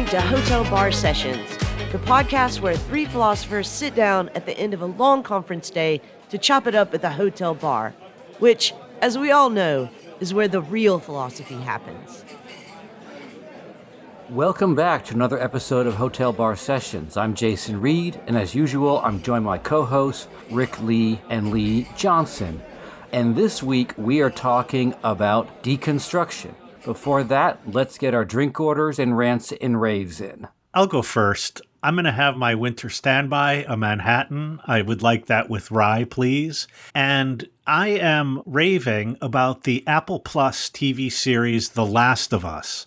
to Hotel Bar Sessions, the podcast where three philosophers sit down at the end of a long conference day to chop it up at the hotel bar, which, as we all know, is where the real philosophy happens. Welcome back to another episode of Hotel Bar Sessions. I'm Jason Reed, and as usual, I'm joined by my co-hosts, Rick Lee and Lee Johnson. And this week, we are talking about deconstruction. Before that, let's get our drink orders and rants and raves in. I'll go first. I'm going to have my winter standby, a Manhattan. I would like that with rye, please. And I am raving about the Apple Plus TV series, The Last of Us.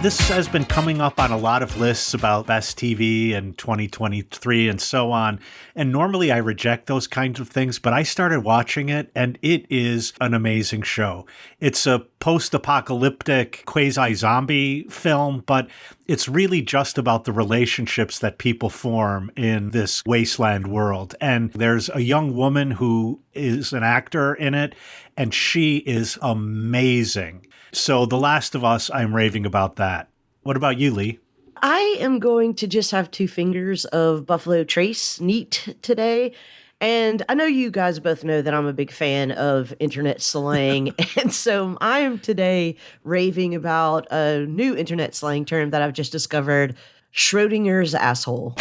This has been coming up on a lot of lists about best TV in 2023 and so on. And normally I reject those kinds of things, but I started watching it and it is an amazing show. It's a post-apocalyptic quasi-zombie film, but it's really just about the relationships that people form in this wasteland world. And there's a young woman who is an actor in it, and she is amazing. So The Last of Us, I'm raving about that. What about you, Lee? I am going to just have two fingers of Buffalo Trace neat today. And I know you guys both know that I'm a big fan of internet slang. And so I am today raving about a new internet slang term that I've just discovered, Schrodinger's asshole.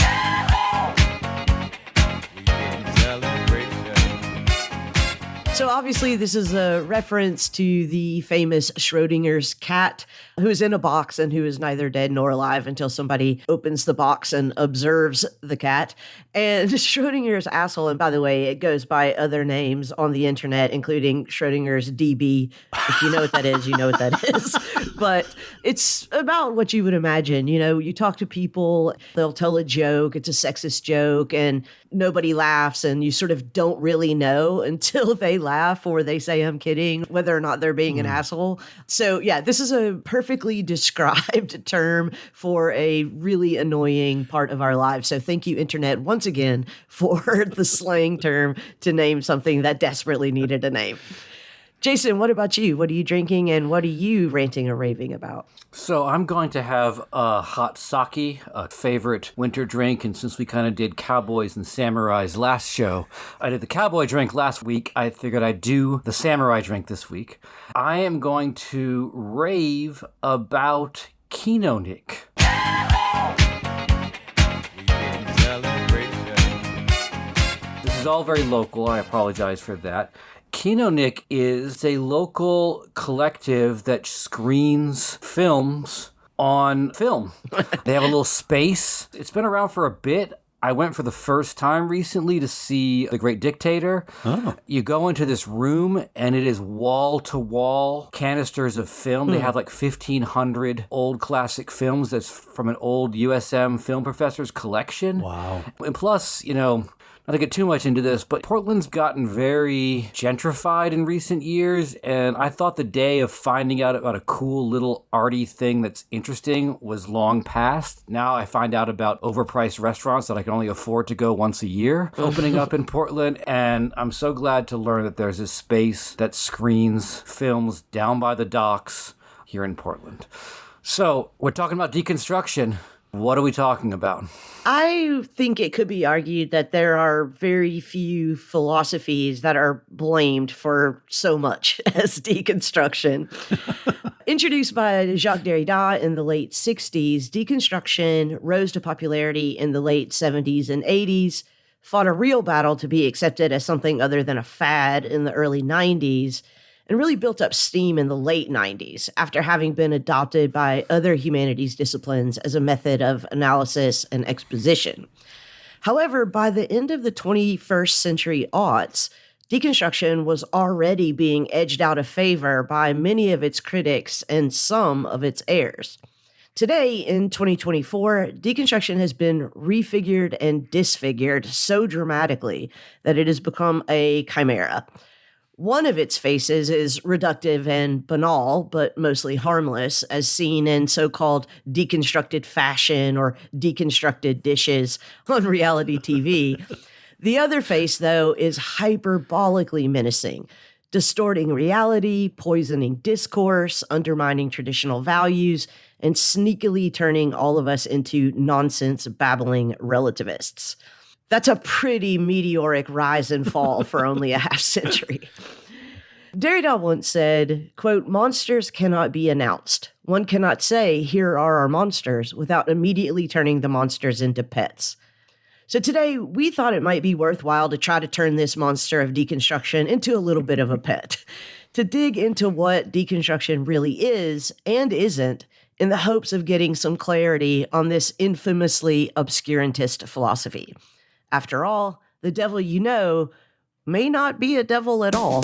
So obviously this is a reference to the famous Schrodinger's cat who is in a box and who is neither dead nor alive until somebody opens the box and observes the cat. And Schrodinger's asshole, and by the way, it goes by other names on the internet, including Schrodinger's DB. If you know what that is, you know what that is. But it's about what you would imagine. You know, you talk to people, they'll tell a joke, it's a sexist joke, and nobody laughs, and you sort of don't really know until they laugh or they say, I'm kidding, whether or not they're being an asshole. So yeah, this is a perfectly described term for a really annoying part of our lives. So thank you, internet, once again, for the slang term to name something that desperately needed a name. Jason, what about you? What are you drinking and what are you ranting or raving about? So I'm going to have a hot sake, a favorite winter drink. And since we kind of did cowboys and samurais last show, I did the cowboy drink last week. I figured I'd do the samurai drink this week. I am going to rave about Kinonic. This is all very local. I apologize for that. Kinonic is a local collective that screens films on film. They have a little space. It's been around for a bit. I went for the first time recently to see The Great Dictator. Oh. You go into this room and it is wall-to-wall canisters of film. They have like 1,500 old classic films that's from an old USM film professor's collection. Wow. And plus, you know, not to get too much into this, but Portland's gotten very gentrified in recent years, and I thought the day of finding out about a cool little arty thing that's interesting was long past. Now I find out about overpriced restaurants that I can only afford to go once a year opening up in Portland, and I'm so glad to learn that there's a space that screens films down by the docks here in Portland. So, we're talking about deconstruction. What are we talking about? I think it could be argued that there are very few philosophies that are blamed for so much as deconstruction. Introduced by Jacque Derrida in the late 60s, deconstruction rose to popularity in the late 70s and 80s, fought a real battle to be accepted as something other than a fad in the early 90s, and really built up steam in the late 90s after having been adopted by other humanities disciplines as a method of analysis and exposition. However, by the end of the 21st century aughts, deconstruction was already being edged out of favor by many of its critics and some of its heirs. Today, in 2024, deconstruction has been refigured and disfigured so dramatically that it has become a chimera. One of its faces is reductive and banal, but mostly harmless, as seen in so-called deconstructed fashion or deconstructed dishes on reality TV. The other face, though, is hyperbolically menacing, distorting reality, poisoning discourse, undermining traditional values, and sneakily turning all of us into nonsense-babbling relativists. That's a pretty meteoric rise and fall for only a half century. Derrida once said, quote, "Monsters cannot be announced. One cannot say, 'Here are our monsters,' without immediately turning the monsters into pets." So today, we thought it might be worthwhile to try to turn this monster of deconstruction into a little bit of a pet, to dig into what deconstruction really is and isn't, in the hopes of getting some clarity on this infamously obscurantist philosophy. After all, the devil you know may not be a devil at all.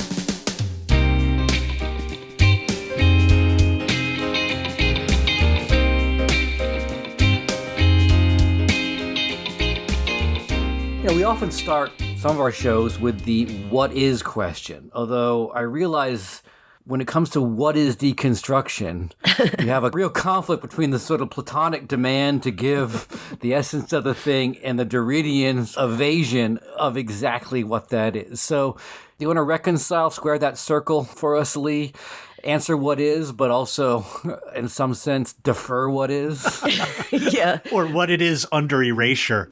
We often start some of our shows with the what is question, although I realize when it comes to what is deconstruction, you have a real conflict between the sort of Platonic demand to give the essence of the thing and the Derridian evasion of exactly what that is. So do you want to square that circle for us, Lee? Answer what is, but also, in some sense, defer what is. Yeah. Or what it is under erasure.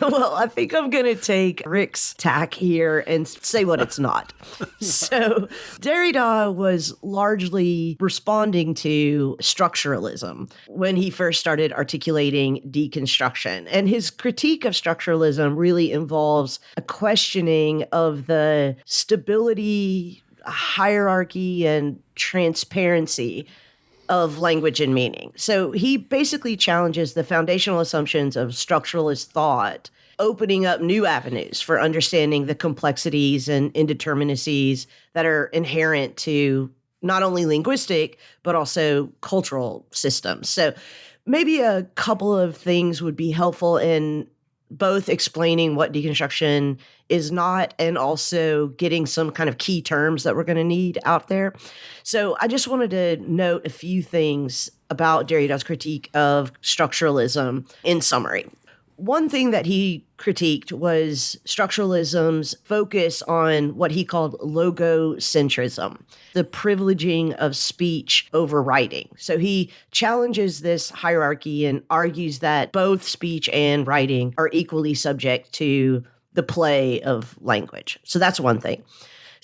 Well, I think I'm going to take Rick's tack here and say what it's not. So Derrida was largely responding to structuralism when he first started articulating deconstruction. And his critique of structuralism really involves a questioning of the stability, hierarchy, and transparency of language and meaning. So he basically challenges the foundational assumptions of structuralist thought, opening up new avenues for understanding the complexities and indeterminacies that are inherent to not only linguistic, but also cultural systems. So maybe a couple of things would be helpful in both explaining what deconstruction is not and also getting some kind of key terms that we're going to need out there. So I just wanted to note a few things about Derrida's critique of structuralism in summary. One thing that he critiqued was structuralism's focus on what he called logocentrism, the privileging of speech over writing. So he challenges this hierarchy and argues that both speech and writing are equally subject to the play of language. So that's one thing.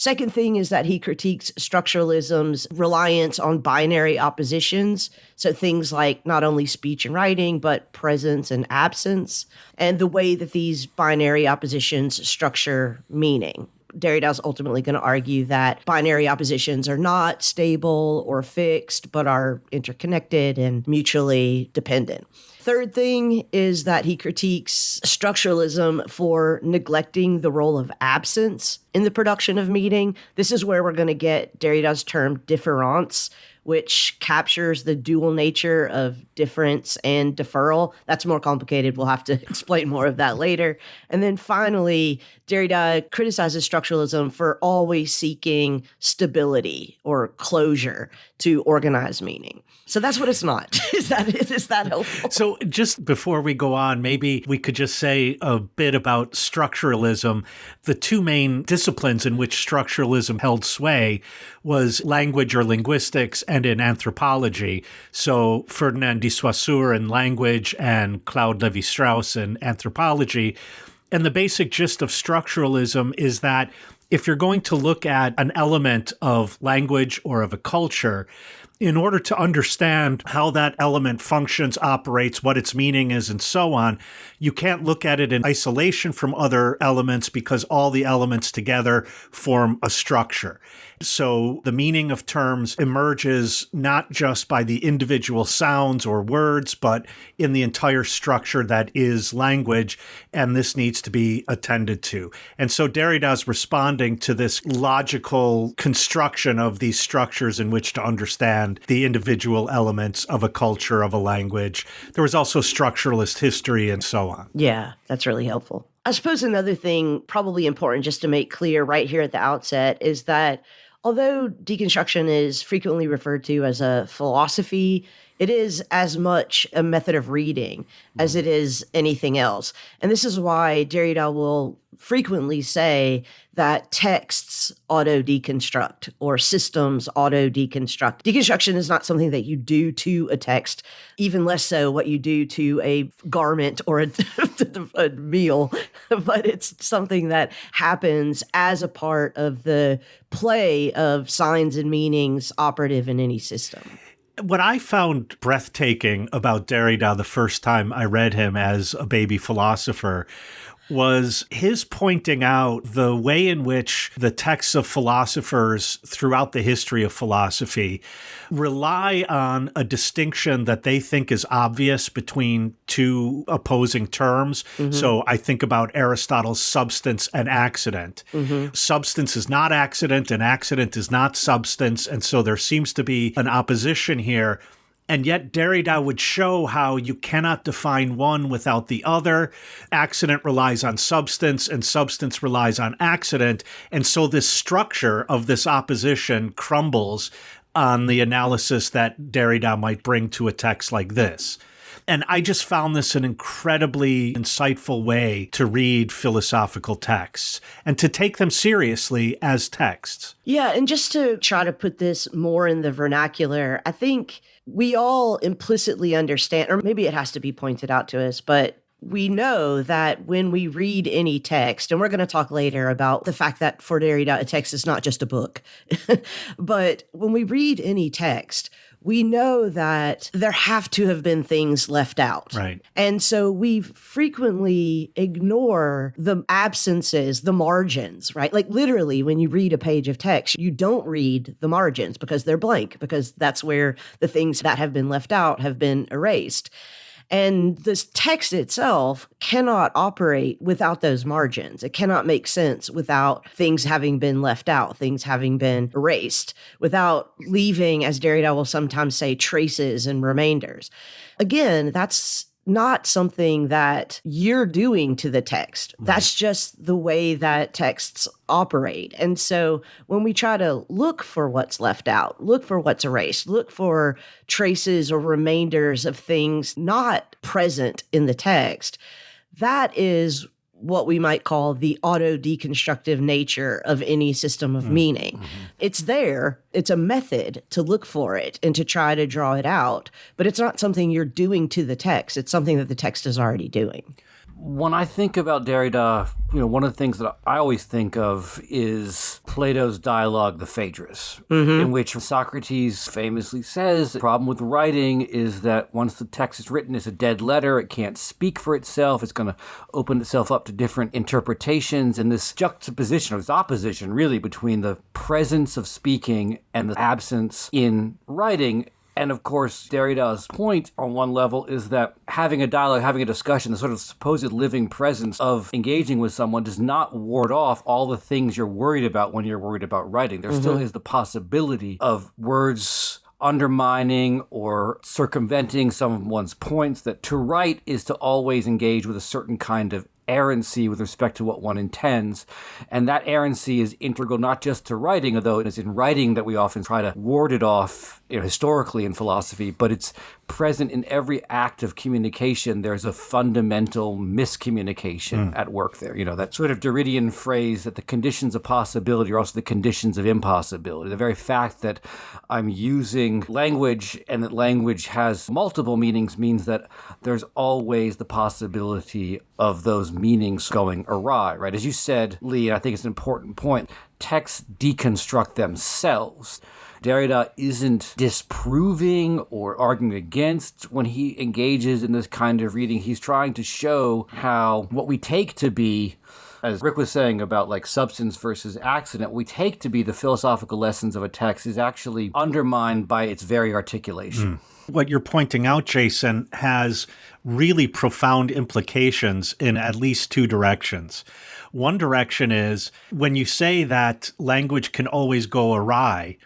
Second thing is that he critiques structuralism's reliance on binary oppositions. So things like not only speech and writing, but presence and absence, and the way that these binary oppositions structure meaning. Derrida's ultimately going to argue that binary oppositions are not stable or fixed, but are interconnected and mutually dependent. Third thing is that he critiques structuralism for neglecting the role of absence in the production of meaning. This is where we're going to get Derrida's term difference, which captures the dual nature of difference and deferral. That's more complicated. We'll have to explain more of that later. And then finally, Derrida criticizes structuralism for always seeking stability or closure to organize meaning. So that's what it's not. Is that helpful? So just before we go on, maybe we could just say a bit about structuralism. The two main disciplines in which structuralism held sway was language or linguistics and in anthropology. So Ferdinand de Saussure in language and Claude Lévi-Strauss in anthropology. And the basic gist of structuralism is that if you're going to look at an element of language or of a culture, in order to understand how that element functions, operates, what its meaning is, and so on, you can't look at it in isolation from other elements because all the elements together form a structure. So the meaning of terms emerges not just by the individual sounds or words, but in the entire structure that is language, and this needs to be attended to. And so Derrida is responding to this logical construction of these structures in which to understand the individual elements of a culture, of a language. There was also structuralist history and so on. Yeah, that's really helpful. I suppose another thing probably important just to make clear right here at the outset is that although deconstruction is frequently referred to as a philosophy, It is as much a method of reading as it is anything else. And this is why Derrida will frequently say that texts auto-deconstruct or systems auto-deconstruct. Deconstruction is not something that you do to a text, even less so what you do to a garment or a meal, but it's something that happens as a part of the play of signs and meanings operative in any system. What I found breathtaking about Derrida the first time I read him as a baby philosopher was his pointing out the way in which the texts of philosophers throughout the history of philosophy rely on a distinction that they think is obvious between two opposing terms. So I think about Aristotle's substance and accident. Substance is not accident and accident is not substance. And so there seems to be an opposition here. And yet Derrida would show how you cannot define one without the other. Accident relies on substance and substance relies on accident. And so this structure of this opposition crumbles on the analysis that Derrida might bring to a text like this. And I just found this an incredibly insightful way to read philosophical texts and to take them seriously as texts. Yeah, and just to try to put this more in the vernacular, I think we all implicitly understand, or maybe it has to be pointed out to us, but we know that when we read any text, and we're going to talk later about the fact that for Derrida, a text is not just a book, but when we read any text, we know that there have to have been things left out. Right. And so we frequently ignore the absences, the margins, right? Like literally when you read a page of text, you don't read the margins because they're blank, because that's where the things that have been left out have been erased. And this text itself cannot operate without those margins. It cannot make sense without things having been left out, things having been erased, without leaving, as Derrida will sometimes say, traces and remainders. Again, that's not something that you're doing to the text. Right. That's just the way that texts operate. And so when we try to look for what's left out, look for what's erased, look for traces or remainders of things not present in the text, that is what we might call the auto-deconstructive nature of any system of meaning. It's there. It's a method to look for it and to try to draw it out, but it's not something you're doing to the text. It's something that the text is already doing. When I think about Derrida, one of the things that I always think of is Plato's dialogue, the Phaedrus, in which Socrates famously says the problem with writing is that once the text is written, it's a dead letter. It can't speak for itself. It's going to open itself up to different interpretations. And this juxtaposition, or this opposition, really, between the presence of speaking and the absence in writing. And of course, Derrida's point on one level is that having a dialogue, having a discussion, the sort of supposed living presence of engaging with someone does not ward off all the things you're worried about when you're worried about writing. There still is the possibility of words undermining or circumventing some of one's points, that to write is to always engage with a certain kind of errancy with respect to what one intends. And that errancy is integral not just to writing, although it is in writing that we often try to ward it off, historically in philosophy, but it's present in every act of communication. There's a fundamental miscommunication at work there. That sort of Derridian phrase that the conditions of possibility are also the conditions of impossibility. The very fact that I'm using language and that language has multiple meanings means that there's always the possibility of those meanings going awry, right? As you said, Lee, and I think it's an important point, texts deconstruct themselves. Derrida isn't disproving or arguing against when he engages in this kind of reading. He's trying to show how what we take to be, as Rick was saying about like substance versus accident, we take to be the philosophical lessons of a text is actually undermined by its very articulation. What you're pointing out, Jason, has really profound implications in at least two directions. One direction is when you say that language can always go awry,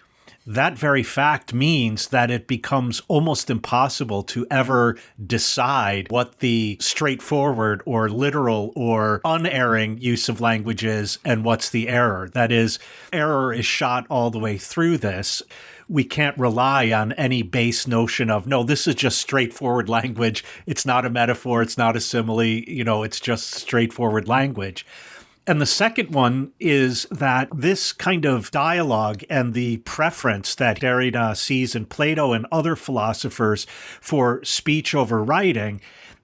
that very fact means that it becomes almost impossible to ever decide what the straightforward or literal or unerring use of language is and what's the error. That is, error is shot all the way through this. we can't rely on any base notion of, no, this is just straightforward language. It's not a metaphor. It's not a simile. It's just straightforward language. And the second one is that this kind of dialogue and the preference that Derrida sees in Plato and other philosophers for speech over writing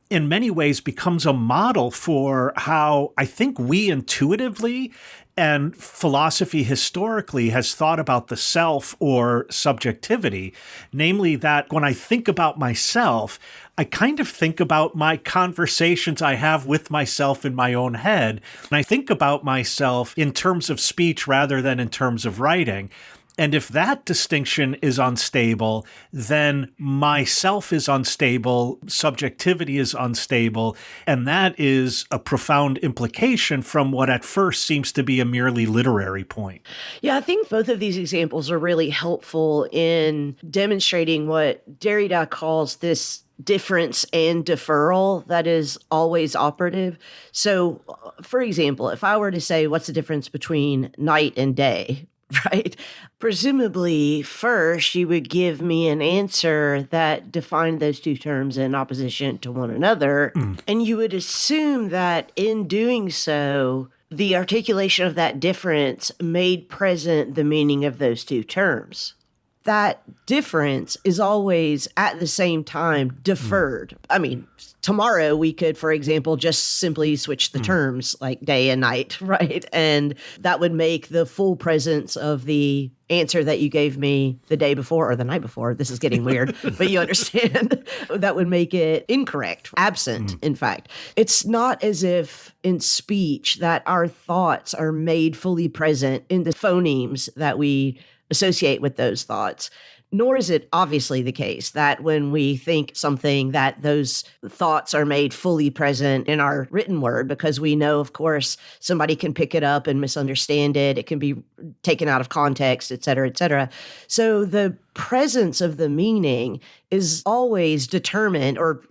in many ways becomes a model for how I think we intuitively and philosophy historically has thought about the self or subjectivity, namely that when I think about myself, I kind of think about my conversations I have with myself in my own head. And I think about myself in terms of speech rather than in terms of writing. And if that distinction is unstable, then myself is unstable, subjectivity is unstable, and that is a profound implication from what at first seems to be a merely literary point. Yeah, I think both of these examples are really helpful in demonstrating what Derrida calls this difference and deferral that is always operative. So, for example, if I were to say, what's the difference between night and day? Right? Presumably, first, you would give me an answer that defined those two terms in opposition to one another. And you would assume that in doing so, the articulation of that difference made present the meaning of those two terms. That difference is always at the same time deferred. I mean, tomorrow we could, for example, just simply switch the terms like day and night, right? And that would make the full presence of the answer that you gave me the day before or the night before. This is getting weird, but you understand. That would make it incorrect, absent, in fact. It's not as if in speech that our thoughts are made fully present in the phonemes that we associate with those thoughts, nor is it obviously the case that when we think something that those thoughts are made fully present in our written word, because we know, of course, somebody can pick it up and misunderstand it. It can be taken out of context, et cetera, et cetera. So the presence of the meaning is always determined or,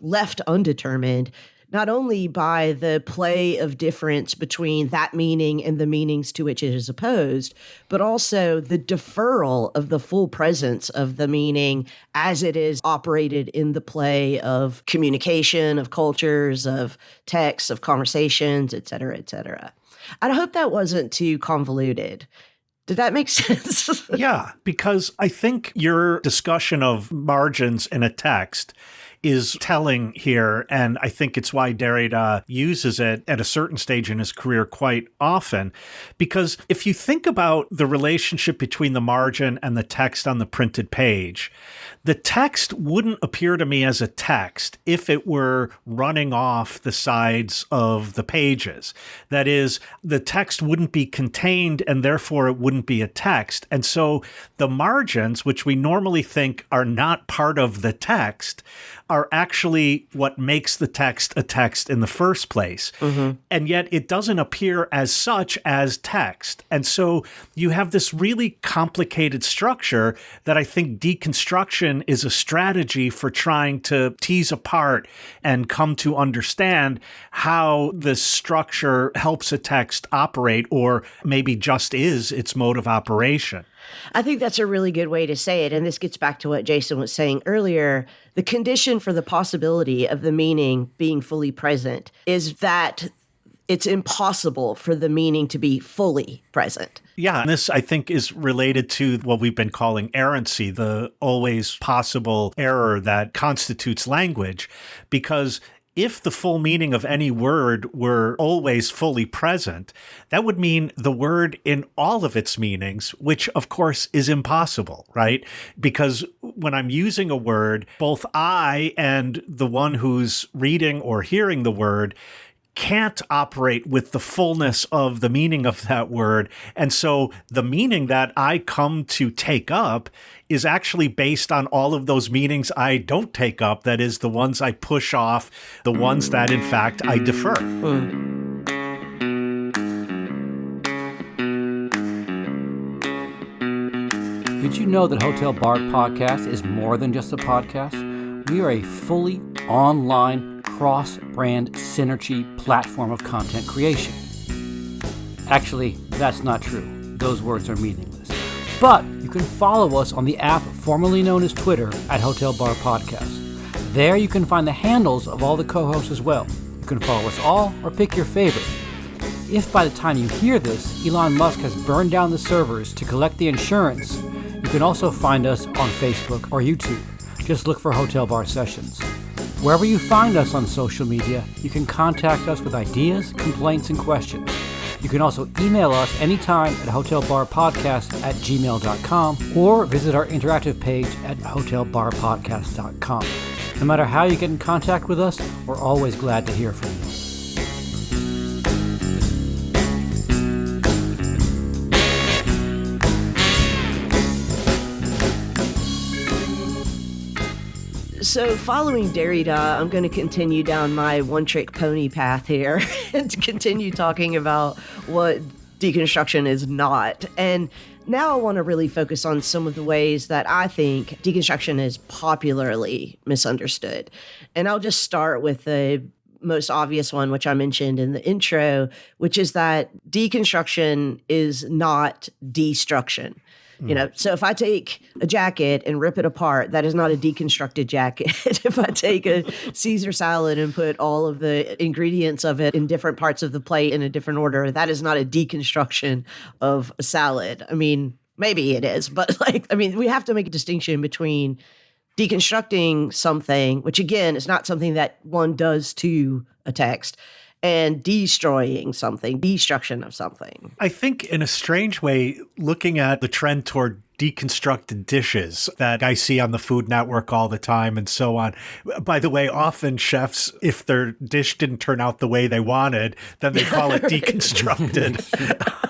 left undetermined, not only by the play of difference between that meaning and the meanings to which it is opposed, but also the deferral of the full presence of the meaning as it is operated in the play of communication, of cultures, of texts, of conversations, et cetera, et cetera. I hope that wasn't too convoluted. Did that make sense? Yeah, because I think your discussion of margins in a text is telling here, and I think it's why Derrida uses it at a certain stage in his career quite often. Because if you think about the relationship between the margin and the text on the printed page, the text wouldn't appear to me as a text if it were running off the sides of the pages. That is, the text wouldn't be contained and therefore it wouldn't be a text. And so the margins, which we normally think are not part of the text, are actually what makes the text a text in the first place. And yet it doesn't appear as such as text. And so you have this really complicated structure that I think deconstruction is a strategy for trying to tease apart and come to understand how this structure helps a text operate, or maybe just is its mode of operation. I think that's a really good way to say it. And this gets back to what Jason was saying earlier. The condition for the possibility of the meaning being fully present is that it's impossible for the meaning to be fully present. Yeah, and this, I think, is related to what we've been calling errancy, the always possible error that constitutes language, because if the full meaning of any word were always fully present, that would mean the word in all of its meanings, which of course is impossible, right? Because when I'm using a word, both I and the one who's reading or hearing the word can't operate with the fullness of the meaning of that word. And so the meaning that I come to take up is actually based on all of those meanings I don't take up. That is, the ones I push off, the ones that, in fact, I defer. Did you know that Hotel Bar Podcast is more than just a podcast? We are a fully online cross-brand synergy platform of content creation. Actually, that's not true. Those words are meaningless. But you can follow us on the app formerly known as Twitter at Hotel Bar Podcast. There you can find the handles of all the co-hosts as well. You can follow us all or pick your favorite. If by the time you hear this, Elon Musk has burned down the servers to collect the insurance, you can also find us on Facebook or YouTube. Just look for Hotel Bar Sessions. Wherever you find us on social media, you can contact us with ideas, complaints, and questions. You can also email us anytime at hotelbarpodcast@gmail.com or visit our interactive page at hotelbarpodcast.com. No matter how you get in contact with us, we're always glad to hear from you. So following Derrida, I'm going to continue down my one-trick pony path here and continue talking about what deconstruction is not. And now I want to really focus on some of the ways that I think deconstruction is popularly misunderstood. And I'll just start with the most obvious one, which I mentioned in the intro, which is that deconstruction is not destruction. You know, so if I take a jacket and rip it apart, that is not a deconstructed jacket. If I take a Caesar salad and put all of the ingredients of it in different parts of the plate in a different order, that is not a deconstruction of a salad. I mean, maybe it is, but we have to make a distinction between deconstructing something, which again is not something that one does to a text, and destroying something, destruction of something. I think in a strange way, looking at the trend toward deconstructed dishes that I see on the Food Network all the time and so on. By the way, often chefs, if their dish didn't turn out the way they wanted, then they call it deconstructed.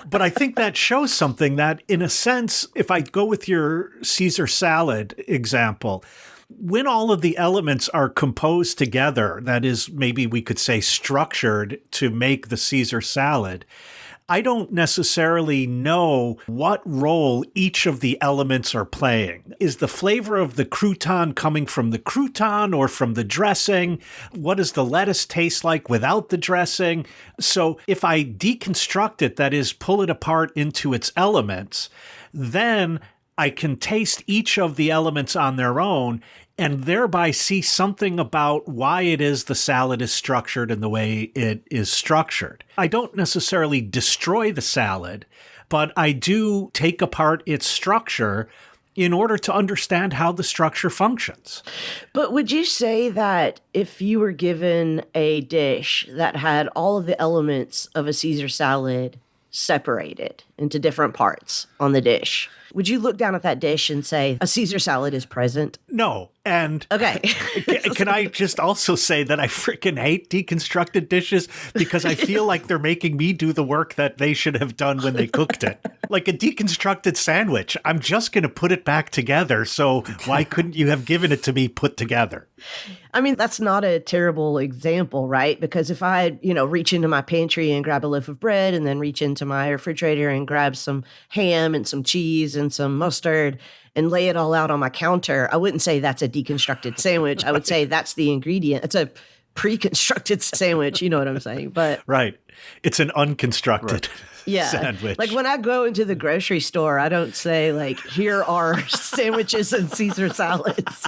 But I think that shows something that, in a sense, if I go with your Caesar salad example, when all of the elements are composed together, that is, maybe we could say structured to make the Caesar salad, I don't necessarily know what role each of the elements are playing. Is the flavor of the crouton coming from the crouton or from the dressing? What does the lettuce taste like without the dressing? So if I deconstruct it, that is, pull it apart into its elements, then I can taste each of the elements on their own and thereby see something about why it is the salad is structured in the way it is structured. I don't necessarily destroy the salad, but I do take apart its structure in order to understand how the structure functions. But would you say that if you were given a dish that had all of the elements of a Caesar salad separated into different parts on the dish, would you look down at that dish and say, a Caesar salad is present? No. And okay. Can I just also say that I freaking hate deconstructed dishes because I feel like they're making me do the work that they should have done when they cooked it. Like a deconstructed sandwich, I'm just going to put it back together. So why couldn't you have given it to me put together? I mean, that's not a terrible example, right? Because if I, reach into my pantry and grab a loaf of bread and then reach into my refrigerator and grab some ham and some cheese and some mustard and lay it all out on my counter, I wouldn't say that's a deconstructed sandwich. I would say that's the ingredient. It's a pre-constructed sandwich. You know what I'm saying? But right. It's an unconstructed sandwich. Like when I go into the grocery store, I don't say here are sandwiches and Caesar salads.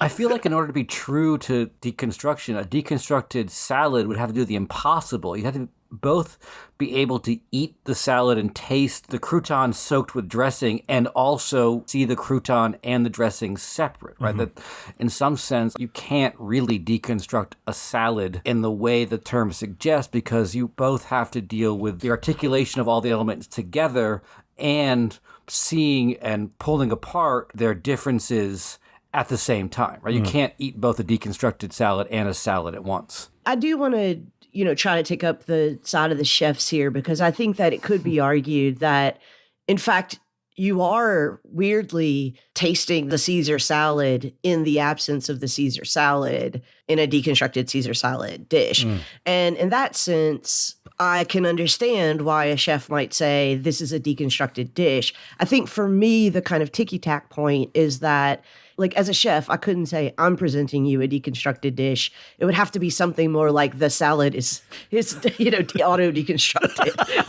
I feel like in order to be true to deconstruction, a deconstructed salad would have to do the impossible. You have to both be able to eat the salad and taste the crouton soaked with dressing and also see the crouton and the dressing separate, right? Mm-hmm. That in some sense, you can't really deconstruct a salad in the way the term suggests because you both have to deal with the articulation of all the elements together and seeing and pulling apart their differences at the same time, right? You can't eat both a deconstructed salad and a salad at once. I do want to, try to take up the side of the chefs here because I think that it could be argued that, in fact, you are weirdly tasting the Caesar salad in the absence of the Caesar salad in a deconstructed Caesar salad dish. And in that sense, I can understand why a chef might say this is a deconstructed dish. I think for me, the kind of ticky-tack point is that like as a chef, I couldn't say I'm presenting you a deconstructed dish. It would have to be something more like the salad is auto deconstructed,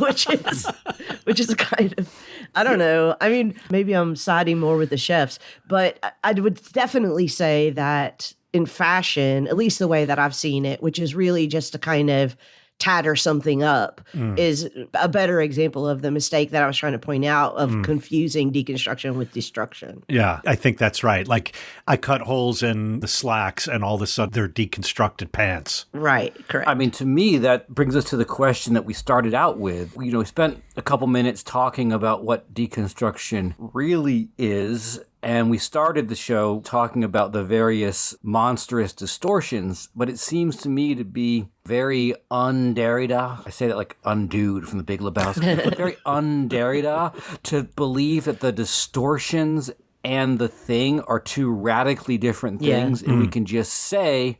which is kind of, I don't know. I mean, maybe I'm siding more with the chefs, but I would definitely say that in fashion, at least the way that I've seen it, which is really just to kind of tatter something up, is a better example of the mistake that I was trying to point out of confusing deconstruction with destruction. Yeah, I think that's right. Like, I cut holes in the slacks and all of a sudden they're deconstructed pants. Right, correct. I mean, to me, that brings us to the question that we started out with. We spent a couple minutes talking about what deconstruction really is. And we started the show talking about the various monstrous distortions, but it seems to me to be very un-Derrida. I say that like undude from The Big Lebowski. But very un-Derrida to believe that the distortions and the thing are two radically different things, and we can just say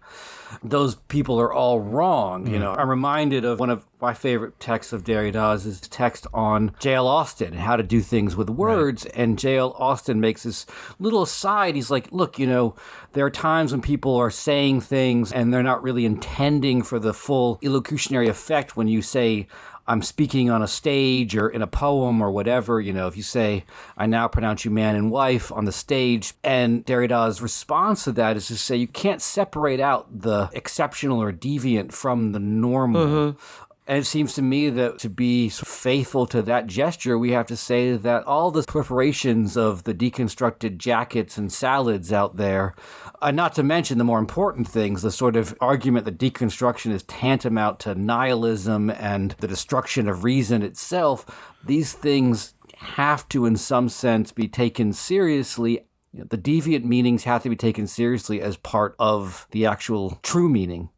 those people are all wrong. I'm reminded of one of my favorite texts of Derrida's is text on J.L. Austin and how to do things with words. Right. And J.L. Austin makes this little aside. He's like, look, there are times when people are saying things and they're not really intending for the full illocutionary effect when you say, I'm speaking on a stage or in a poem or whatever, if you say, I now pronounce you man and wife on the stage. And Derrida's response to that is to say, you can't separate out the exceptional or deviant from the normal. Mm-hmm. And it seems to me that to be faithful to that gesture, we have to say that all the proliferations of the deconstructed jackets and salads out there, not to mention the more important things, the sort of argument that deconstruction is tantamount to nihilism and the destruction of reason itself, these things have to, in some sense, be taken seriously. The deviant meanings have to be taken seriously as part of the actual true meaning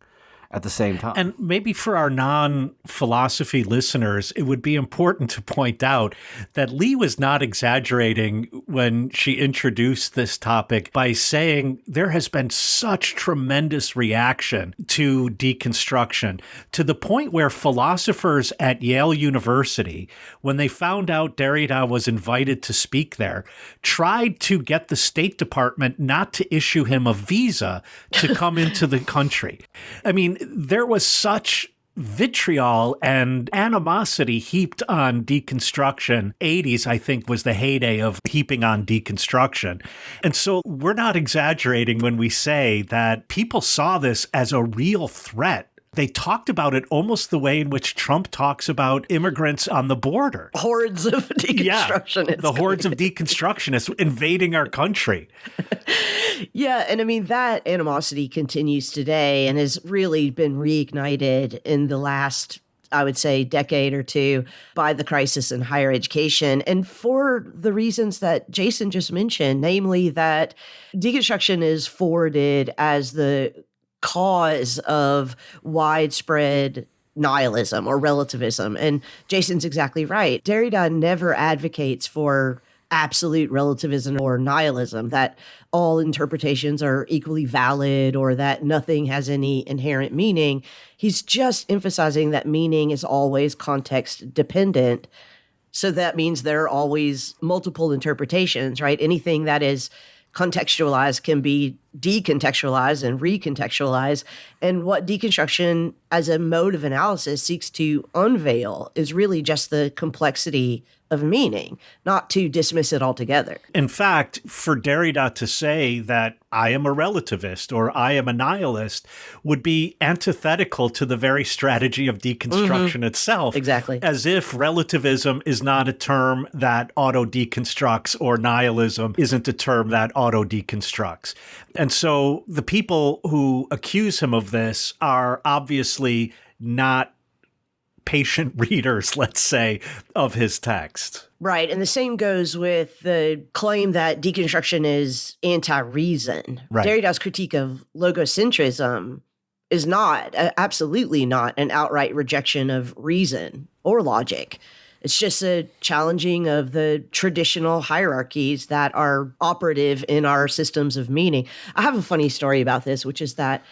at the same time. And maybe for our non-philosophy listeners, it would be important to point out that Lee was not exaggerating when she introduced this topic by saying there has been such tremendous reaction to deconstruction to the point where philosophers at Yale University, when they found out Derrida was invited to speak there, tried to get the State Department not to issue him a visa to come into the country. I mean, there was such vitriol and animosity heaped on deconstruction. 80s, I think, was the heyday of heaping on deconstruction. And so we're not exaggerating when we say that people saw this as a real threat. They talked about it almost the way in which Trump talks about immigrants on the border. Hordes of deconstructionists. Yeah, the hordes of deconstructionists invading our country. Yeah, and I mean, that animosity continues today and has really been reignited in the last, I would say, decade or two by the crisis in higher education. And for the reasons that Jason just mentioned, namely that deconstruction is forwarded as the cause of widespread nihilism or relativism. And Jason's exactly right. Derrida never advocates for absolute relativism or nihilism, that all interpretations are equally valid or that nothing has any inherent meaning. He's just emphasizing that meaning is always context dependent. So that means there are always multiple interpretations, right? Anything that is contextualized can be decontextualized and recontextualized. And what deconstruction as a mode of analysis seeks to unveil is really just the complexity of meaning, not to dismiss it altogether. In fact, for Derrida to say that I am a relativist or I am a nihilist would be antithetical to the very strategy of deconstruction itself. Exactly. As if relativism is not a term that auto-deconstructs or nihilism isn't a term that auto-deconstructs. And so the people who accuse him of this are obviously not patient readers, let's say, of his text. Right. And the same goes with the claim that deconstruction is anti-reason. Right. Derrida's critique of logocentrism is not, absolutely not, an outright rejection of reason or logic. It's just a challenging of the traditional hierarchies that are operative in our systems of meaning. I have a funny story about this, which is that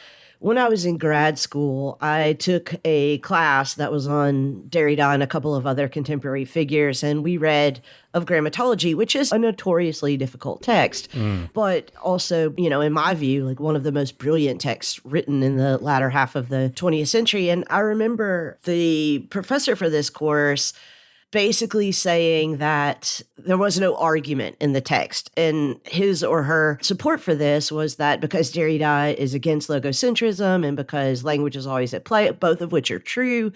When I was in grad school, I took a class that was on Derrida and a couple of other contemporary figures, and we read of Grammatology, which is a notoriously difficult text, but also, in my view, like one of the most brilliant texts written in the latter half of the 20th century. And I remember the professor for this course basically saying that there was no argument in the text. And his or her support for this was that because Derrida is against logocentrism and because language is always at play, both of which are true.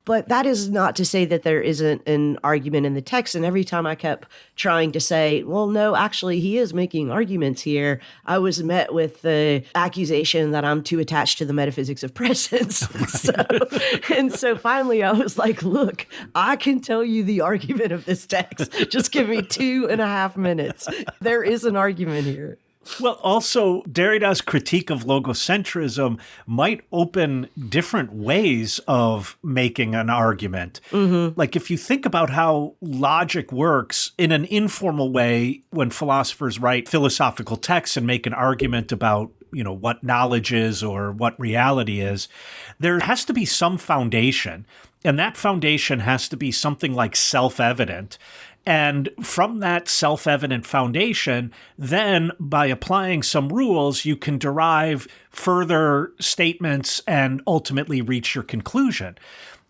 But that is not to say that there isn't an argument in the text. And every time I kept trying to say, well, no, actually, he is making arguments here, I was met with the accusation that I'm too attached to the metaphysics of presence. So finally, I was like, look, I can tell you the argument of this text. Just give me 2.5 minutes. There is an argument here. Well, also, Derrida's critique of logocentrism might open different ways of making an argument. Like, if you think about how logic works in an informal way when philosophers write philosophical texts and make an argument about what knowledge is or what reality is, there has to be some foundation. And that foundation has to be something like self-evident. And from that self-evident foundation, then by applying some rules, you can derive further statements and ultimately reach your conclusion.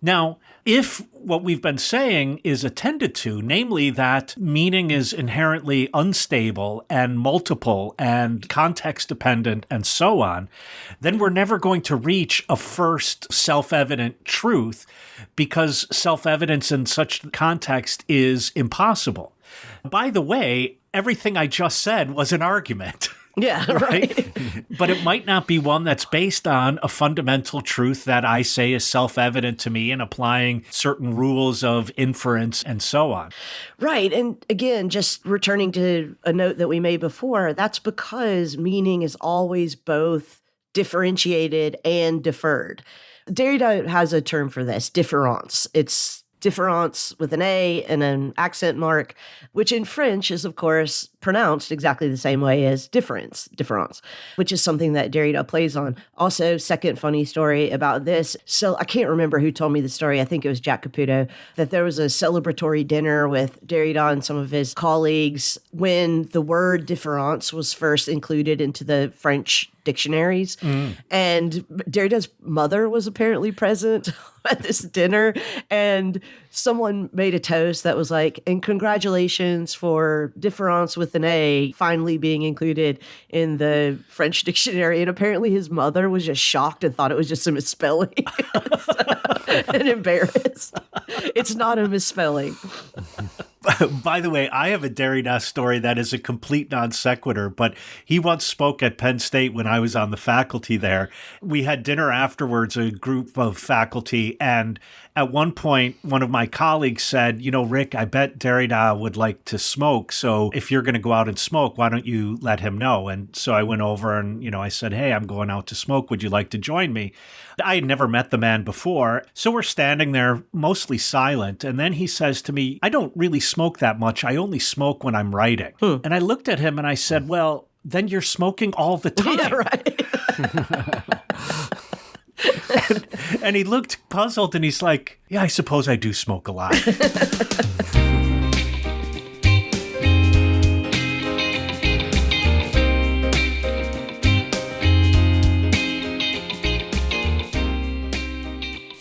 Now, if what we've been saying is attended to, namely that meaning is inherently unstable and multiple and context dependent and so on, then we're never going to reach a first self-evident truth because self-evidence in such context is impossible. By the way, everything I just said was an argument. Yeah, right. But it might not be one that's based on a fundamental truth that I say is self-evident to me and applying certain rules of inference and so on. Right. And again, just returning to a note that we made before, that's because meaning is always both differentiated and deferred. Derrida has a term for this, difference. It's difference with an A and an accent mark, which in French is, of course, pronounced exactly the same way as difference, which is something that Derrida plays on. Also, second funny story about this. So I can't remember who told me the story. I think it was Jacques Derrida, that there was a celebratory dinner with Derrida and some of his colleagues when the word difference was first included into the French dictionaries. And Derrida's mother was apparently present at this dinner, and someone made a toast that was like, and congratulations for difference with an A finally being included in the French dictionary. And apparently his mother was just shocked and thought it was just a misspelling and embarrassed. It's not a misspelling. By the way, I have a Derrida story that is a complete non sequitur, but he once spoke at Penn State when I was on the faculty there. We had dinner afterwards, a group of faculty, and at one point, one of my colleagues said, Rick, I bet Derrida would like to smoke, so if you're going to go out and smoke, why don't you let him know? And so I went over and, I said, hey, I'm going out to smoke. Would you like to join me? I had never met the man before, so we're standing there mostly silent, and then he says to me, I don't really smoke that much. I only smoke when I'm writing. And I looked at him and I said, well, then you're smoking all the time. Yeah, right. And he looked puzzled and he's like, yeah, I suppose I do smoke a lot.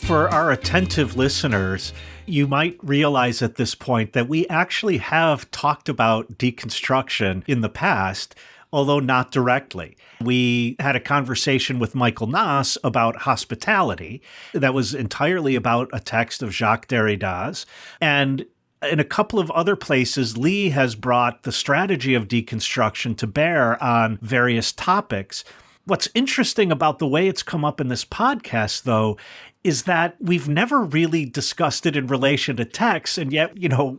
For our attentive listeners, you might realize at this point that we actually have talked about deconstruction in the past, although not directly. We had a conversation with Michael Nass about hospitality that was entirely about a text of Jacques Derrida's. And in a couple of other places, Lee has brought the strategy of deconstruction to bear on various topics. What's interesting about the way it's come up in this podcast, though, is that we've never really discussed it in relation to text, and yet,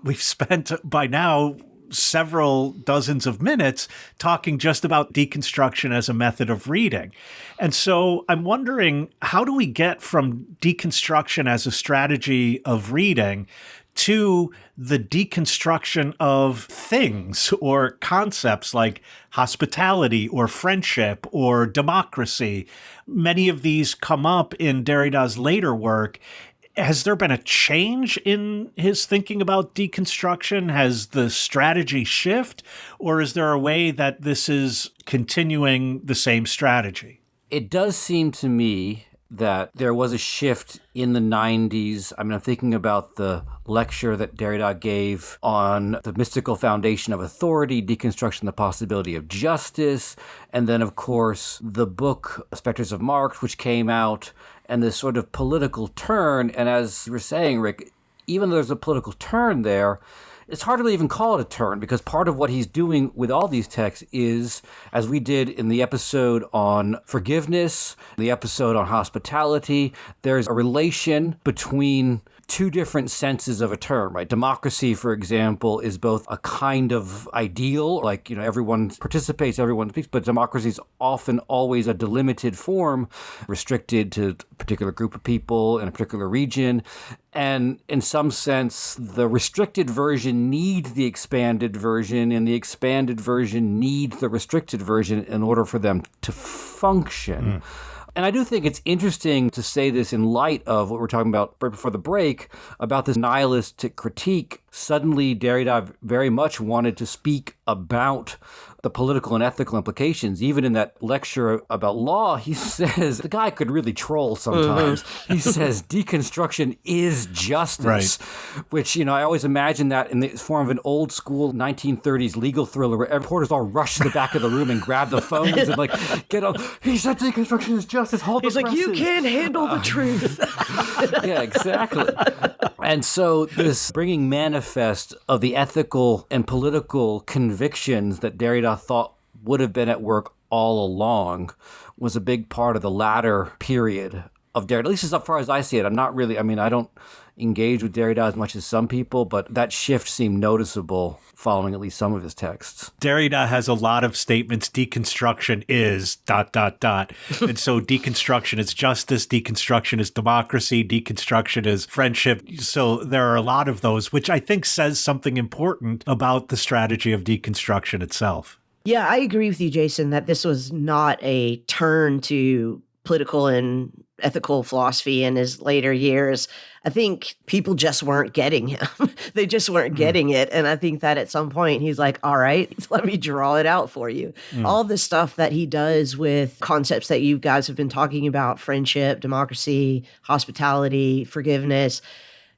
we've spent by now several dozens of minutes talking just about deconstruction as a method of reading. And so I'm wondering, how do we get from deconstruction as a strategy of reading to the deconstruction of things or concepts like hospitality or friendship or democracy. Many of these come up in Derrida's later work. Has there been a change in his thinking about deconstruction? Has the strategy shift, or is there a way that this is continuing the same strategy? It does seem to me that there was a shift in the 90s. I mean, I'm thinking about the lecture that Derrida gave on the mystical foundation of authority, deconstruction, the possibility of justice, and then, of course, the book Spectres of Marx, which came out, and this sort of political turn. And as you were saying, Rick, even though there's a political turn there, it's hard to even call it a turn, because part of what he's doing with all these texts is, as we did in the episode on forgiveness, the episode on hospitality, there's a relation between two different senses of a term, right? Democracy, for example, is both a kind of ideal, like, everyone participates, everyone speaks, but democracy is often always a delimited form, restricted to a particular group of people in a particular region. And in some sense, the restricted version needs the expanded version, and the expanded version needs the restricted version in order for them to function. And I do think it's interesting to say this in light of what we're talking about right before the break, about this nihilistic critique. Suddenly, Derrida very much wanted to speak about the political and ethical implications. Even in that lecture about law, he says, the guy could really troll sometimes. He says, deconstruction is justice, right. Which, I always imagine that in the form of an old school 1930s legal thriller where reporters all rush to the back of the room and grab the phones and get on. He said deconstruction is justice. Hold He's the like, presses. you can't handle the truth. Yeah, exactly. And so this bringing manifest of the ethical and political convictions that Derrida thought would have been at work all along was a big part of the latter period of Derrida, at least as far as I see it. I don't engage with Derrida as much as some people, but that shift seemed noticeable following at least some of his texts. Derrida has a lot of statements. Deconstruction is ... And so deconstruction is justice, deconstruction is democracy, deconstruction is friendship. So there are a lot of those, which I think says something important about the strategy of deconstruction itself. Yeah, I agree with you, Jason, that this was not a turn to political and ethical philosophy in his later years. I think people just weren't getting him. They just weren't getting it. And I think that at some point he's like, all right, let me draw it out for you. All the stuff that he does with concepts that you guys have been talking about, friendship, democracy, hospitality, forgiveness,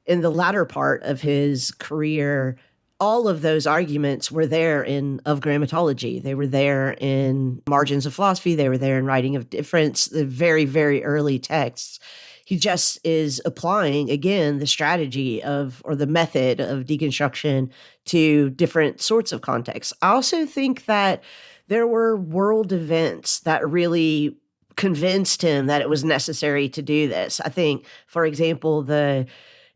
in the latter part of his career, all of those arguments were there in Of Grammatology. They were there in Margins of Philosophy. They were there in Writing of Difference, the very, very early texts. He just is applying, again, the strategy or the method of deconstruction to different sorts of contexts. I also think that there were world events that really convinced him that it was necessary to do this. I think, for example, the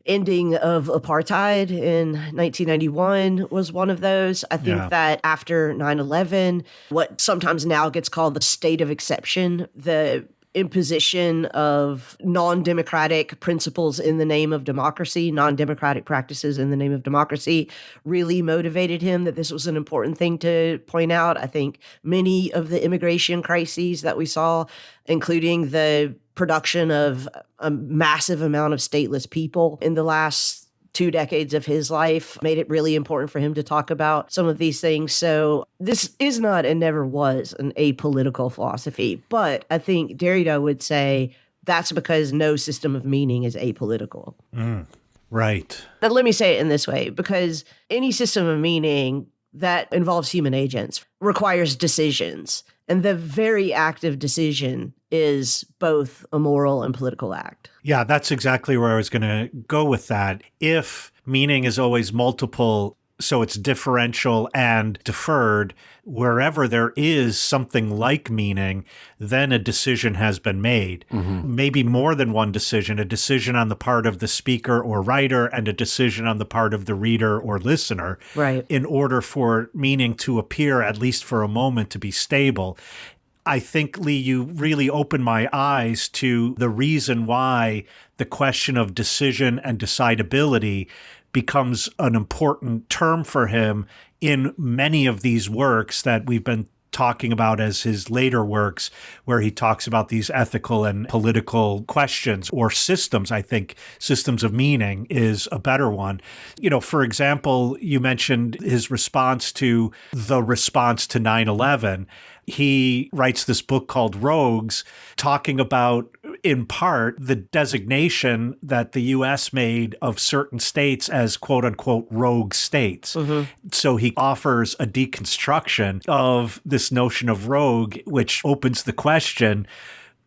ending of apartheid in 1991 was one of those. I think that after 9/11, what sometimes now gets called the state of exception, the imposition of non-democratic principles in the name of democracy, non-democratic practices in the name of democracy, really motivated him that this was an important thing to point out. I think many of the immigration crises that we saw, including the production of a massive amount of stateless people in the last 2 decades of his life, made it really important for him to talk about some of these things. So this is not and never was an apolitical philosophy, but I think Derrida would say that's because no system of meaning is apolitical. Right. Now, let me say it in this way, because any system of meaning that involves human agents requires decisions. And the very act of decision is both a moral and political act. Yeah, that's exactly where I was going to go with that. If meaning is always multiple, so it's differential and deferred, wherever there is something like meaning, then a decision has been made. Maybe more than one decision, a decision on the part of the speaker or writer and a decision on the part of the reader or listener, right, in order for meaning to appear, at least for a moment, to be stable. I think, Lee, you really opened my eyes to the reason why the question of decision and decidability becomes an important term for him in many of these works that we've been talking about as his later works, where he talks about these ethical and political questions or systems. I think systems of meaning is a better one. For example, you mentioned his response to 9/11. He writes this book called Rogues, talking about, in part, the designation that the U.S. made of certain states as quote unquote rogue states. Mm-hmm. So he offers a deconstruction of this notion of rogue, which opens the question,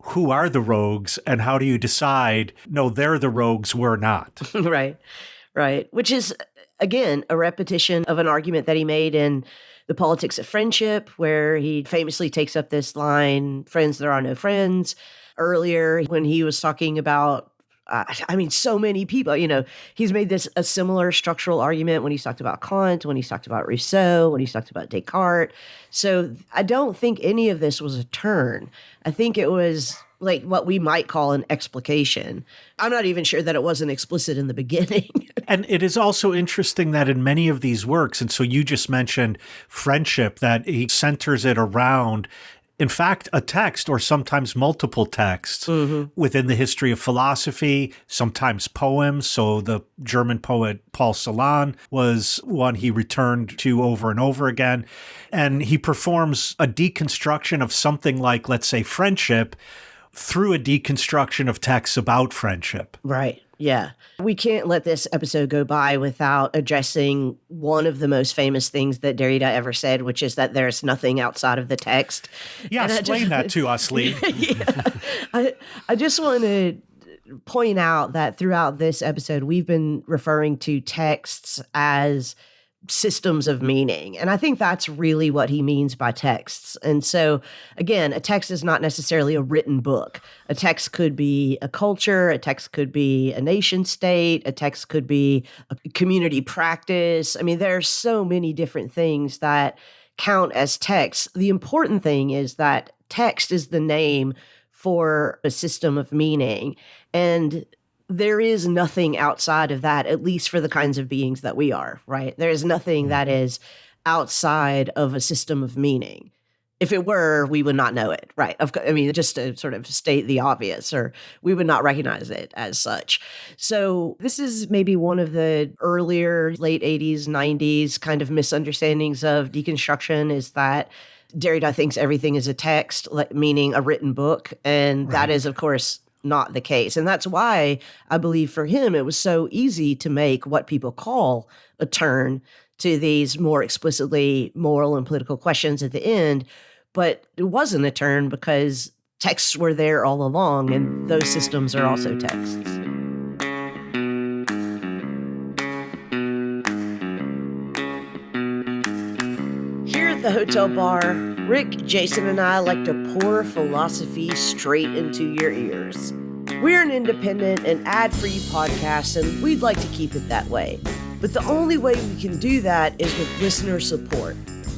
who are the rogues and how do you decide, no, they're the rogues, we're not? Right. Which is, again, a repetition of an argument that he made in The Politics of Friendship, where he famously takes up this line, friends, there are no friends. Earlier, when he was talking about, so many people, he's made this a similar structural argument when he's talked about Kant, when he's talked about Rousseau, when he's talked about Descartes. So I don't think any of this was a turn. I think it was like what we might call an explication. I'm not even sure that it wasn't explicit in the beginning. And it is also interesting that in many of these works, and so you just mentioned Friendship, that he centers it around, in fact, a text or sometimes multiple texts within the history of philosophy, sometimes poems. So the German poet Paul Celan was one he returned to over and over again. And he performs a deconstruction of something like, let's say, friendship through a deconstruction of texts about friendship. Right. Yeah. We can't let this episode go by without addressing one of the most famous things that Derrida ever said, which is that there's nothing outside of the text. Yeah, explain that to us, Lee. I just want to point out that throughout this episode, we've been referring to texts as systems of meaning. And I think that's really what he means by texts. And so, again, a text is not necessarily a written book. A text could be a culture, a text could be a nation state, a text could be a community practice. There are so many different things that count as texts. The important thing is that text is the name for a system of meaning. And there is nothing outside of that, at least for the kinds of beings that we are, right? There is nothing that is outside of a system of meaning. If it were, we would not know it, right? Just to sort of state the obvious, or we would not recognize it as such. So this is maybe one of the earlier late 80s, 90s kind of misunderstandings of deconstruction, is that Derrida thinks everything is a text, meaning a written book. And that is, of course, not the case. And that's why I believe for him, it was so easy to make what people call a turn to these more explicitly moral and political questions at the end. But it wasn't a turn because texts were there all along, and those systems are also texts. Here at the hotel bar, Rick, Jason, and I like to pour philosophy straight into your ears. We're an independent and ad-free podcast, and we'd like to keep it that way. But the only way we can do that is with listener support.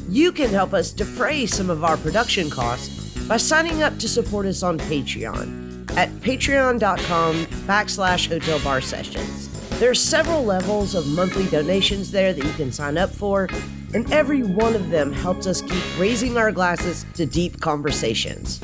You can help us defray some of our production costs by signing up to support us on Patreon at patreon.com/Hotel Bar Sessions. There are several levels of monthly donations there that you can sign up for, and every one of them helps us keep raising our glasses to deep conversations.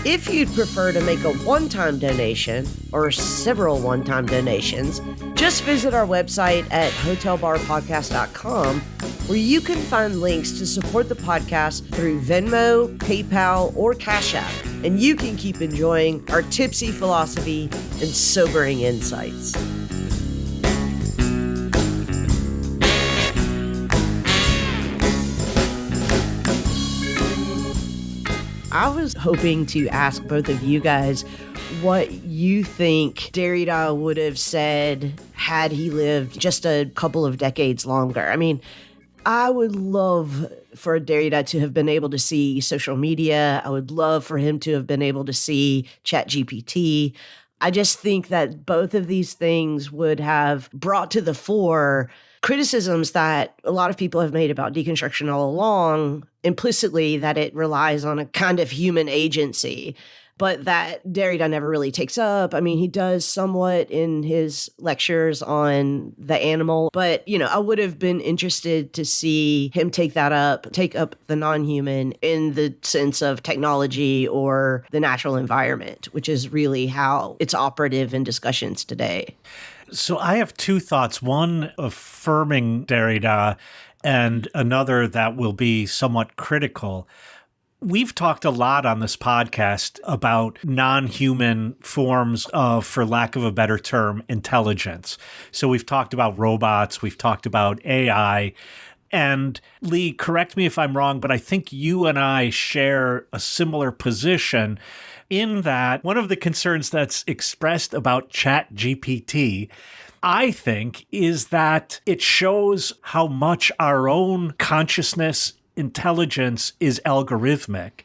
If you'd prefer to make a one-time donation or several one-time donations, just visit our website at hotelbarpodcast.com, where you can find links to support the podcast through Venmo, PayPal, or Cash App, and you can keep enjoying our tipsy philosophy and sobering insights. I was hoping to ask both of you guys what you think Derrida would have said had he lived just a couple of decades longer. I would love for Derrida to have been able to see social media. I would love for him to have been able to see ChatGPT. I just think that both of these things would have brought to the fore criticisms that a lot of people have made about deconstruction all along, implicitly that it relies on a kind of human agency. but that Derrida never really takes up. I mean, he does somewhat in his lectures on the animal, but, I would have been interested to see him take up the non-human in the sense of technology or the natural environment, which is really how it's operative in discussions today. So I have two thoughts, one affirming Derrida and another that will be somewhat critical. We've talked a lot on this podcast about non-human forms of, for lack of a better term, intelligence. So we've talked about robots, we've talked about AI. And Lee, correct me if I'm wrong, but I think you and I share a similar position in that one of the concerns that's expressed about ChatGPT, I think, is that it shows how much our own consciousness, intelligence is algorithmic,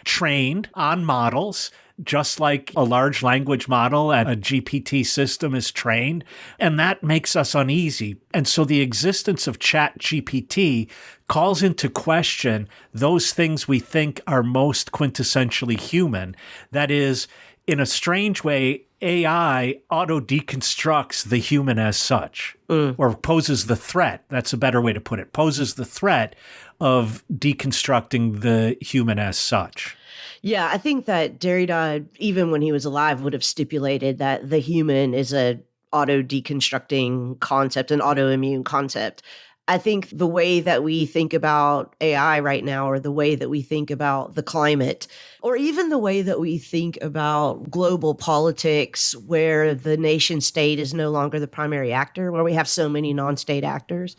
trained on models, just like a large language model and a GPT system is trained, and that makes us uneasy. And so the existence of ChatGPT calls into question those things we think are most quintessentially human. That is, in a strange way, AI auto-deconstructs the human as such, or poses the threat. That's a better way to put it. Poses the threat of deconstructing the human as such. Yeah, I think that Derrida, even when he was alive, would have stipulated that the human is a auto-deconstructing concept, an autoimmune concept. I think the way that we think about AI right now, or the way that we think about the climate, or even the way that we think about global politics, where the nation state is no longer the primary actor, where we have so many non-state actors,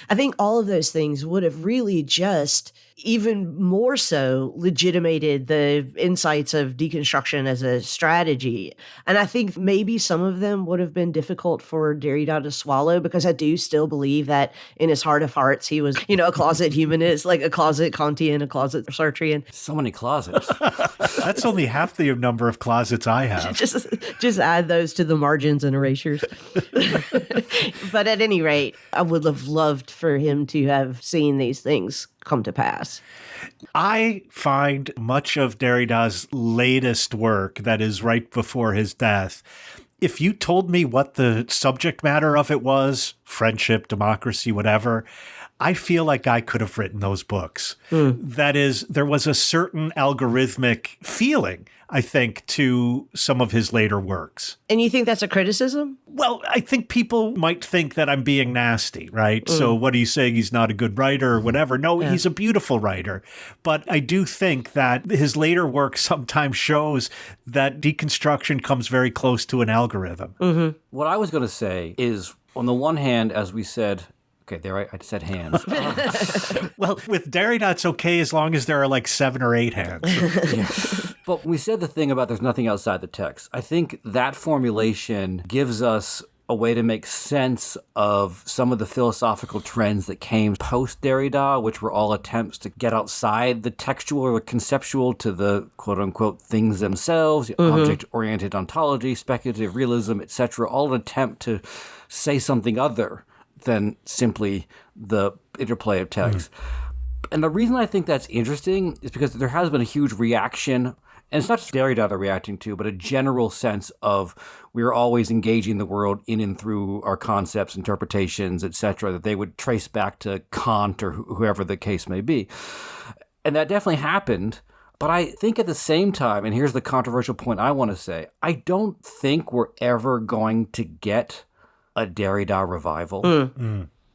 I think all of those things would have really just even more so legitimated the insights of deconstruction as a strategy. And I think maybe some of them would have been difficult for Derrida to swallow, because I do still believe that in his heart of hearts, he was, a closet humanist, like a closet Kantian, a closet Sartrean. So many closets. That's only half the number of closets I have. Just add those to the margins and erasures. But at any rate, I would have loved for him to have seen these things come to pass. I find much of Derrida's latest work, that is right before his death, if you told me what the subject matter of it was, friendship, democracy, whatever, I feel like I could have written those books. That is, there was a certain algorithmic feeling, I think, to some of his later works. And you think that's a criticism? Well, I think people might think that I'm being nasty, right? So what are you saying? He's not a good writer or whatever? No, he's a beautiful writer. But I do think that his later work sometimes shows that deconstruction comes very close to an algorithm. Mm-hmm. What I was going to say is, on the one hand, as we said, okay, there I said hands. Well, with Derrida, it's okay as long as there are like 7 or 8 hands. Yeah. But we said the thing about there's nothing outside the text. I think that formulation gives us a way to make sense of some of the philosophical trends that came post-Derrida, which were all attempts to get outside the textual or conceptual to the quote-unquote things themselves, object-oriented ontology, speculative realism, etc., all an attempt to say something other than simply the interplay of text. And the reason I think that's interesting is because there has been a huge reaction, and it's not just Derrida they're reacting to, but a general sense of we're always engaging the world in and through our concepts, interpretations, etc., that they would trace back to Kant or whoever the case may be. And that definitely happened. But I think at the same time, and here's the controversial point I want to say, I don't think we're ever going to get a Derrida revival.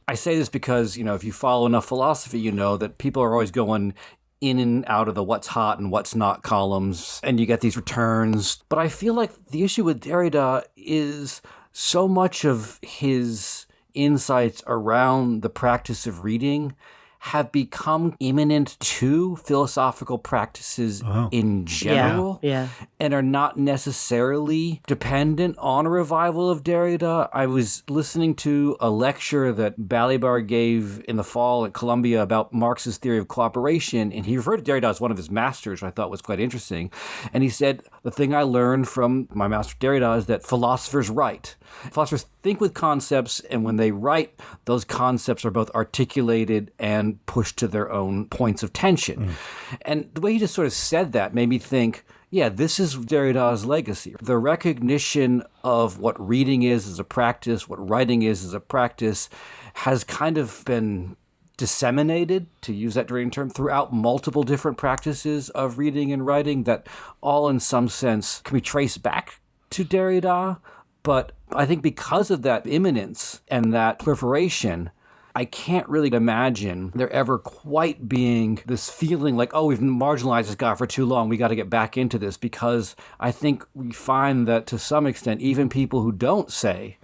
I say this because, if you follow enough philosophy, you know that people are always going in and out of the what's hot and what's not columns, and you get these returns. But I feel like the issue with Derrida is so much of his insights around the practice of reading have become imminent to philosophical practices in general and are not necessarily dependent on a revival of Derrida. I was listening to a lecture that Balibar gave in the fall at Columbia about Marx's theory of cooperation, and he referred to Derrida as one of his masters, which I thought was quite interesting. And he said, the thing I learned from my master Derrida is that philosophers write. Philosophers think with concepts, and when they write, those concepts are both articulated and pushed to their own points of tension. And the way he just sort of said that made me think, Yeah, this is Derrida's legacy. The recognition of what reading is as a practice, what writing is as a practice, has kind of been disseminated, to use that Derridian term, throughout multiple different practices of reading and writing that all in some sense can be traced back to Derrida. But I think because of that imminence and that proliferation, I can't really imagine there ever quite being this feeling like, oh, we've marginalized this guy for too long, we got to get back into this, because I think we find that to some extent, even people who don't say,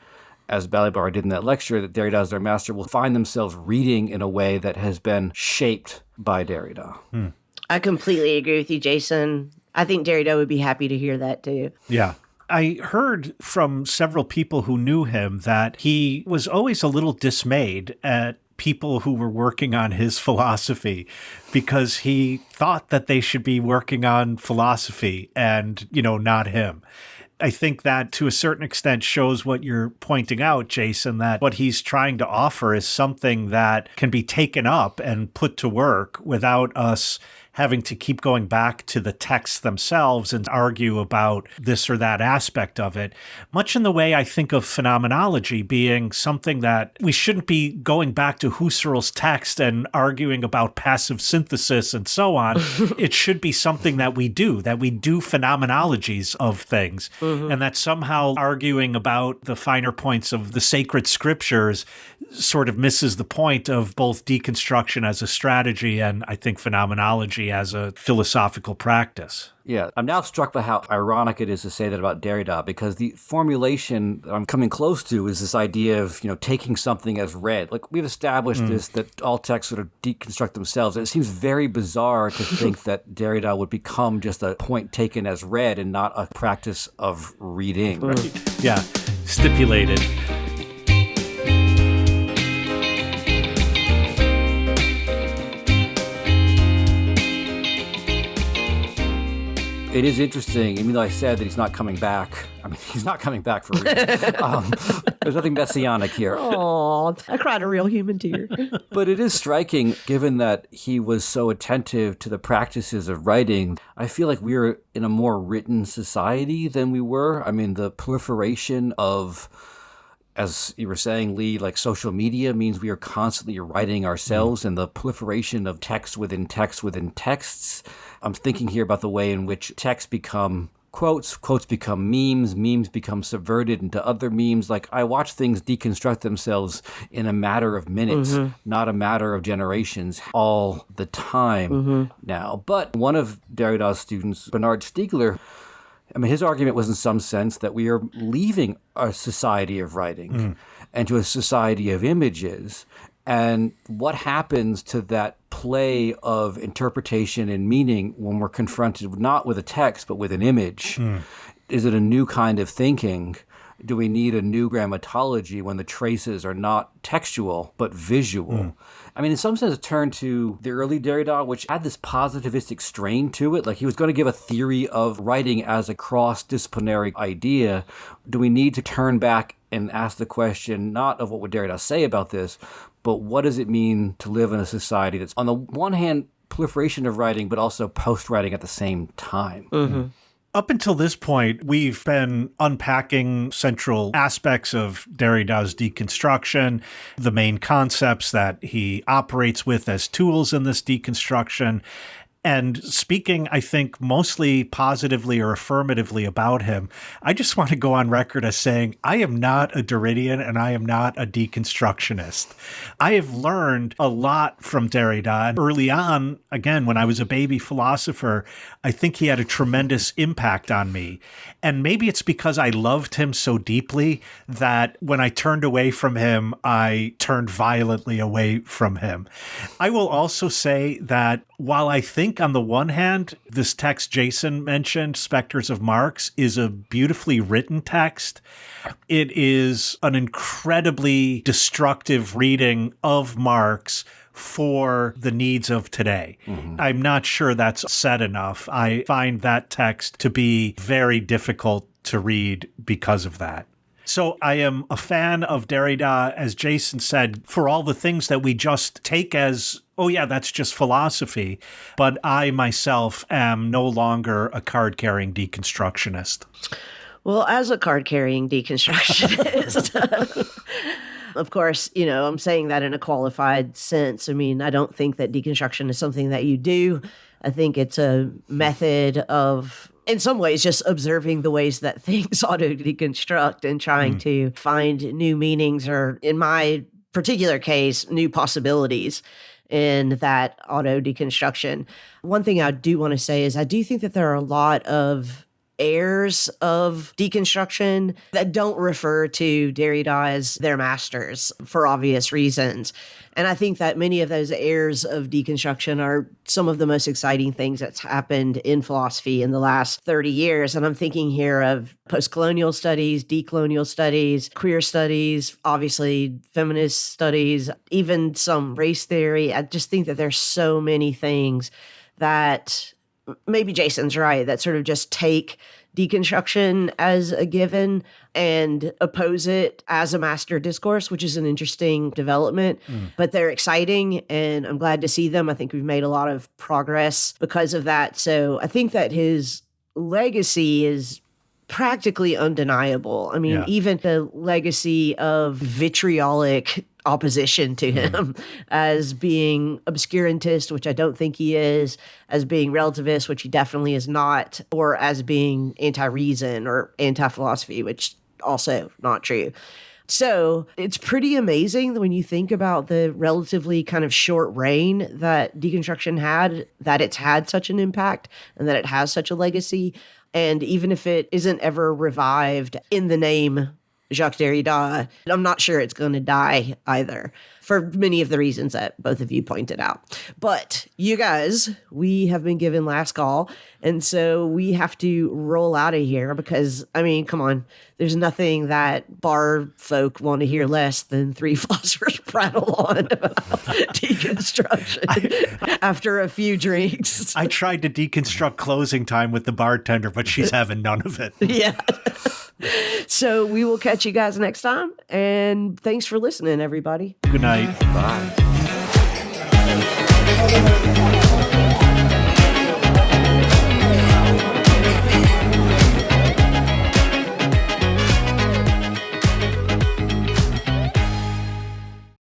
as Balibar did in that lecture, that Derrida is their master, will find themselves reading in a way that has been shaped by Derrida. I completely agree with you, Jason. I think Derrida would be happy to hear that too. Yeah. I heard from several people who knew him that he was always a little dismayed at people who were working on his philosophy because he thought that they should be working on philosophy and, not him. I think that to a certain extent shows what you're pointing out, Jason, that what he's trying to offer is something that can be taken up and put to work without us having to keep going back to the texts themselves and argue about this or that aspect of it, much in the way I think of phenomenology being something that we shouldn't be going back to Husserl's text and arguing about passive synthesis and so on. It should be something that we do phenomenologies of things, and that somehow arguing about the finer points of the sacred scriptures sort of misses the point of both deconstruction as a strategy and I think phenomenology as a philosophical practice. Yeah, I'm now struck by how ironic it is to say that about Derrida, because the formulation that I'm coming close to is this idea of, taking something as read. Like, we've established this, that all texts sort of deconstruct themselves. And it seems very bizarre to think that Derrida would become just a point taken as read and not a practice of reading. Right. Yeah, stipulated. It is interesting, even though I said that he's not coming back. I mean, he's not coming back for real. There's nothing messianic here. Oh, I cried a real human tear. But it is striking, given that he was so attentive to the practices of writing. I feel like we're in a more written society than we were. I mean, the proliferation of, as you were saying, Lee, like social media means we are constantly writing ourselves, and the proliferation of text within texts. I'm thinking here about the way in which texts become quotes, quotes become memes, memes become subverted into other memes. Like, I watch things deconstruct themselves in a matter of minutes, not a matter of generations, all the time now. But one of Derrida's students, Bernard Stiegler, his argument was in some sense that we are leaving a society of writing and to a society of images. And what happens to that play of interpretation and meaning when we're confronted not with a text, but with an image? Is it a new kind of thinking? Do we need a new grammatology when the traces are not textual, but visual? In some sense, it turned to the early Derrida, which had this positivistic strain to it. Like, he was going to give a theory of writing as a cross-disciplinary idea. Do we need to turn back and ask the question, not of what would Derrida say about this, but what does it mean to live in a society that's, on the one hand, proliferation of writing, but also post-writing at the same time? Up until this point, we've been unpacking central aspects of Derrida's deconstruction, the main concepts that he operates with as tools in this deconstruction, and speaking, I think, mostly positively or affirmatively about him. I just want to go on record as saying I am not a Derridian and I am not a deconstructionist. I have learned a lot from Derrida. And early on, again, when I was a baby philosopher, I think he had a tremendous impact on me. And maybe it's because I loved him so deeply that when I turned away from him, I turned violently away from him. I will also say that while I think on the one hand, this text Jason mentioned, Spectres of Marx, is a beautifully written text, it is an incredibly destructive reading of Marx for the needs of today. I'm not sure that's said enough. I find that text to be very difficult to read because of that. So I am a fan of Derrida, as Jason said, for all the things that we just take as, oh yeah, that's just philosophy. But I myself am no longer a card-carrying deconstructionist. Well, as a card-carrying deconstructionist, of course, I'm saying that in a qualified sense. I mean, I don't think that deconstruction is something that you do. I think it's a method of, in some ways, just observing the ways that things auto-deconstruct and trying to find new meanings, or in my particular case, new possibilities in that auto-deconstruction. One thing I do want to say is I do think that there are a lot of heirs of deconstruction that don't refer to Derrida as their masters for obvious reasons. And I think that many of those heirs of deconstruction are some of the most exciting things that's happened in philosophy in the last 30 years. And I'm thinking here of post-colonial studies, decolonial studies, queer studies, obviously feminist studies, even some race theory. I just think that there's so many things that, maybe Jason's right, that sort of just take deconstruction as a given and oppose it as a master discourse, which is an interesting development. But they're exciting, and I'm glad to see them. I think we've made a lot of progress because of that. So I think that his legacy is practically undeniable. I mean, even the legacy of vitriolic opposition to him as being obscurantist, which I don't think he is, as being relativist, which he definitely is not, or as being anti-reason or anti-philosophy, which also not true. So it's pretty amazing when you think about the relatively kind of short reign that deconstruction had, that it's had such an impact and that it has such a legacy. And even if it isn't ever revived in the name Jacques Derrida, I'm not sure it's going to die either, for many of the reasons that both of you pointed out. But you guys, we have been given last call, and so we have to roll out of here because, I mean, come on, there's nothing that bar folk want to hear less than three philosophers prattle on about deconstruction after a few drinks. I tried to deconstruct closing time with the bartender, but she's having none of it. Yeah. So we will catch you guys next time. And thanks for listening, everybody. Good night. Bye.